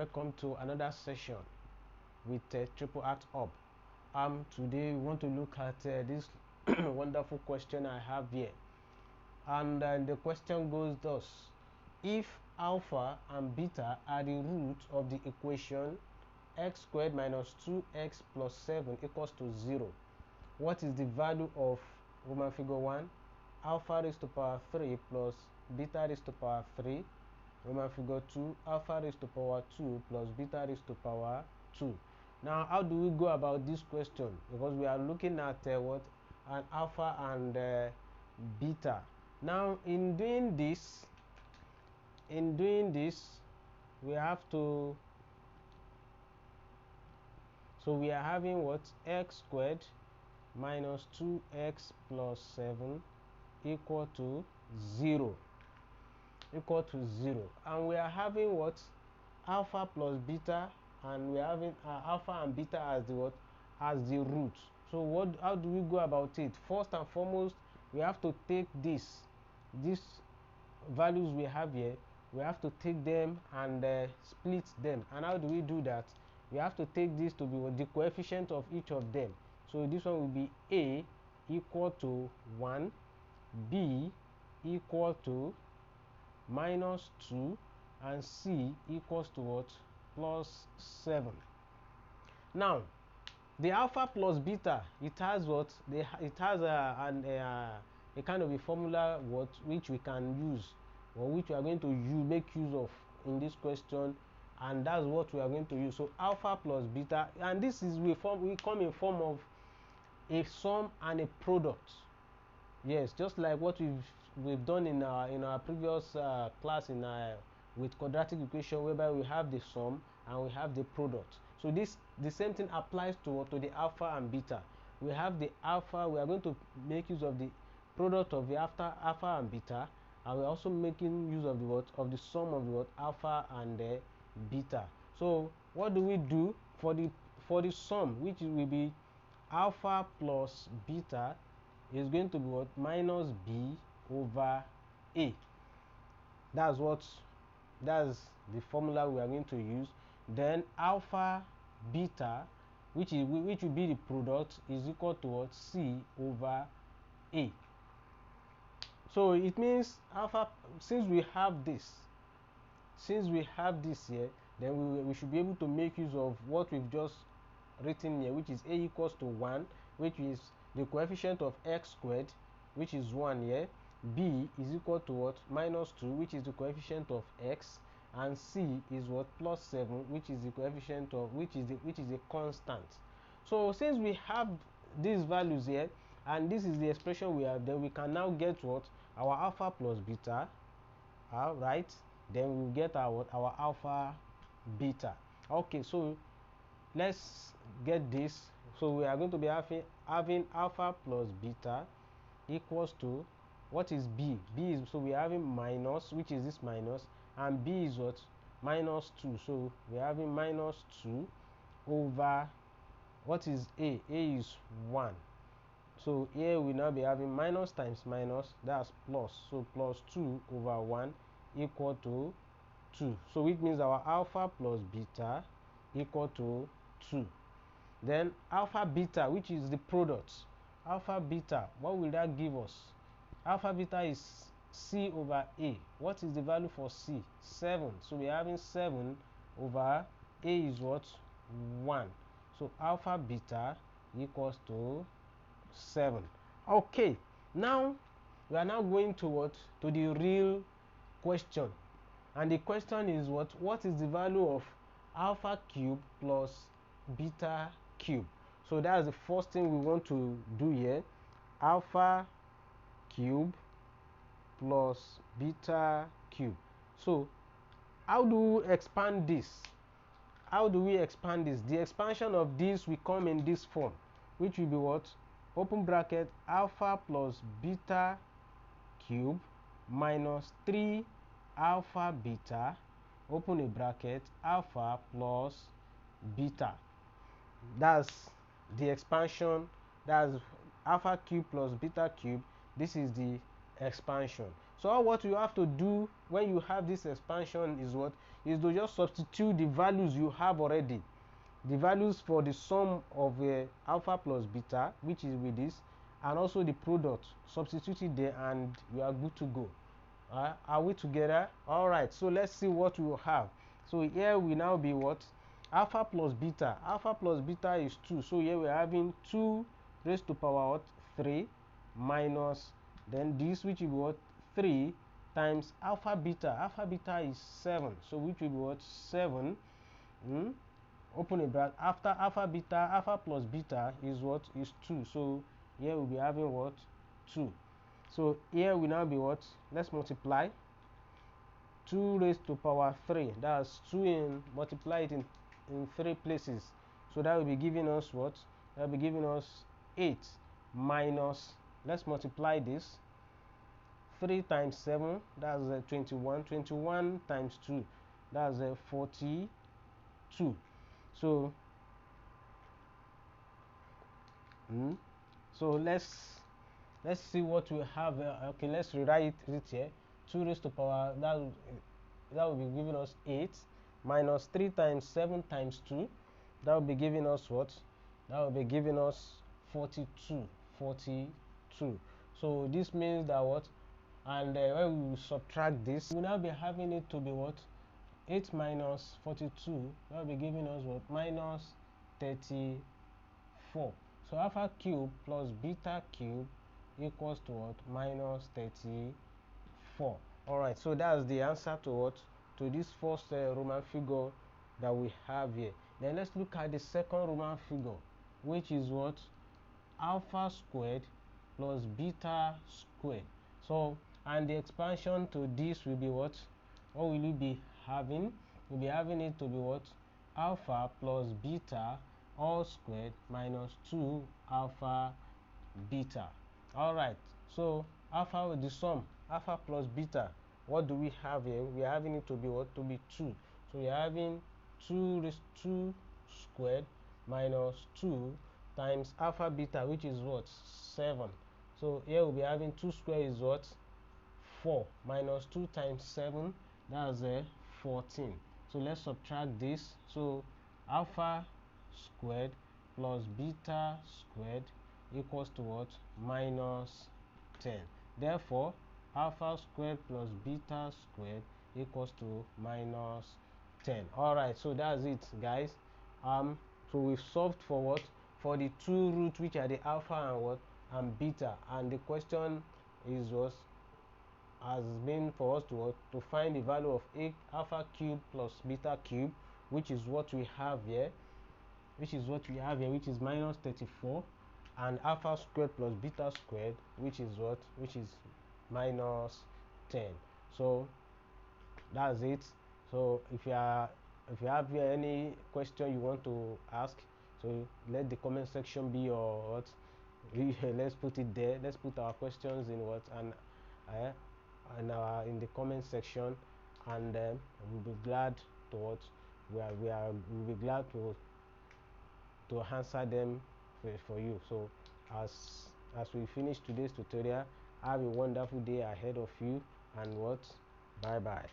welcome to another session with Triple Art Up. Today we want to look at this wonderful question I have here, and the question goes thus: if alpha and beta are the root of the equation x squared minus 2x plus 7 equals to 0, what is the value of Roman figure 1 alpha raised to power 3 plus beta raised to power 3, Roman figure 2 alpha raised to power 2 plus beta raised to power 2. Now, how do we go about this question? Because we are looking at what an alpha and beta. Now, in doing this, we have to. So we are having what x squared minus 2x plus 7 equal to 0. And we are having what alpha plus beta, and we are having alpha and beta as the what as the root. So how do we go about it? First and foremost, we have to take these values we have here, we have to take them and split them. And how do we do that? We have to take this to be the coefficient of each of them. So this one will be a equal to 1, b equal to minus 2, and c equals to what? Plus 7. Now, the alpha plus beta, it has what? It has a kind of a formula which we can use, or which we are going to make use of in this question, and that's what we are going to use. So alpha plus beta, and this is we come in form of a sum and a product. Yes, just like what we've done in our previous class with quadratic equation, whereby we have the sum and we have the product. So the same thing applies to the alpha and beta. We have the alpha. We are going to make use of the product of the alpha and beta, and we're also making use of the sum of the alpha and the beta. So what do we do for the sum, which will be alpha plus beta, is going to be what? Minus b over a. That's the formula we are going to use. Then alpha beta, which will be the product, is equal to what? C over a. So it means alpha, since we have this here, then we should be able to make use of what we've just written here, which is a equals to 1, which is the coefficient of x squared, which is 1 here. B is equal to what? Minus 2, which is the coefficient of x, and c is what? Plus 7, which is the coefficient of which is a constant. So since we have these values here, and this is the expression we have, then we can now get what? Our alpha plus beta. All right, then we'll get our alpha beta. Okay, so let's get this. So we are going to be having alpha plus beta equals to, what is b? B is, so we are having minus, which is this minus, and b is what? Minus 2. So we are having minus 2 over, what is a? A is 1. So here we now be having minus times minus, that's plus. So plus 2 over 1 equal to 2. So which means our alpha plus beta equal to 2. Then alpha beta, which is the product. Alpha beta, what will that give us? Alpha beta is c over a. What is the value for c? 7. So we are having 7 over a is what? 1. So alpha beta equals to 7. Okay, now we are now going to what? To the real question. And the question is what? What is the value of alpha cube plus beta cube? So that's the first thing we want to do here. Alpha cube plus beta cube. So how do we expand this? The expansion of this will come in this form, which will be what? Open bracket alpha plus beta cube minus 3 alpha beta, open a bracket, alpha plus beta. That's the expansion. That's alpha cube plus beta cube. This is the expansion. So all what you have to do when you have this expansion is what is to just substitute the values you have already, the values for the sum of alpha plus beta, which is with this, and also the product. Substitute it there and you are good to go. Are we together? All right, so let's see what we will have. So here we now be what? Alpha plus beta. Alpha plus beta is 2. So here we're having 2 raised to power what? 3 minus, then this, which will be what? 3 times alpha beta. Alpha beta is 7. So which will be what? 7. Open a bracket. After alpha beta, alpha plus beta is what? Is 2. So here we'll be having what? 2. So here we now be what? Let's multiply. 2 raised to power 3. That's 2 in, multiply it in 3 places. So that will be giving us what? That will be giving us 8 minus, let's multiply this. 3 times 7, that's 21. 21 times 2, that's 42. So, so let's see what we have. Okay, let's rewrite it here. 2 raised to power, that will be giving us 8 minus 3 times 7 times 2, that will be giving us what? That will be giving us 42. So this means that what? And when we subtract this, we will now be having it to be what? 8 minus 42, that will be giving us what? Minus 34. So alpha cube plus beta cube equals to what? Minus 34. Alright, so that's the answer to what? To this first Roman figure that we have here. Then let's look at the second Roman figure, which is what? Alpha squared plus beta squared. So, and the expansion to this will be what? What will you be having? We'll be having it to be what? Alpha plus beta all squared minus 2 alpha beta. Alright, so alpha with the sum, alpha plus beta, what do we have here? We are having it to be what? To be 2. So we are having 2 raised to 2 squared minus 2 times alpha beta, which is what? 7. So here we'll be having 2 squared is what? 4 minus 2 times 7, that's 14. So let's subtract this. So alpha squared plus beta squared equals to what? Minus 10. Therefore alpha squared plus beta squared equals to minus 10. Alright, so that's it, guys. So we've solved for what? For the two roots, which are the alpha and what? And beta. And the question is what? Has been for us to find the value of alpha cube plus beta cube, which is what we have here, which is minus 34, and alpha squared plus beta squared, which is what? Which is minus 10. So that's it. So if you have any question you want to ask, so let the comment section be your what? Let's put it there. Let's put our questions in what? And in the comment section, and we'll be glad to what? We'll be glad to answer them for you. So as we finish today's tutorial, have a wonderful day ahead of you, and what? Bye bye.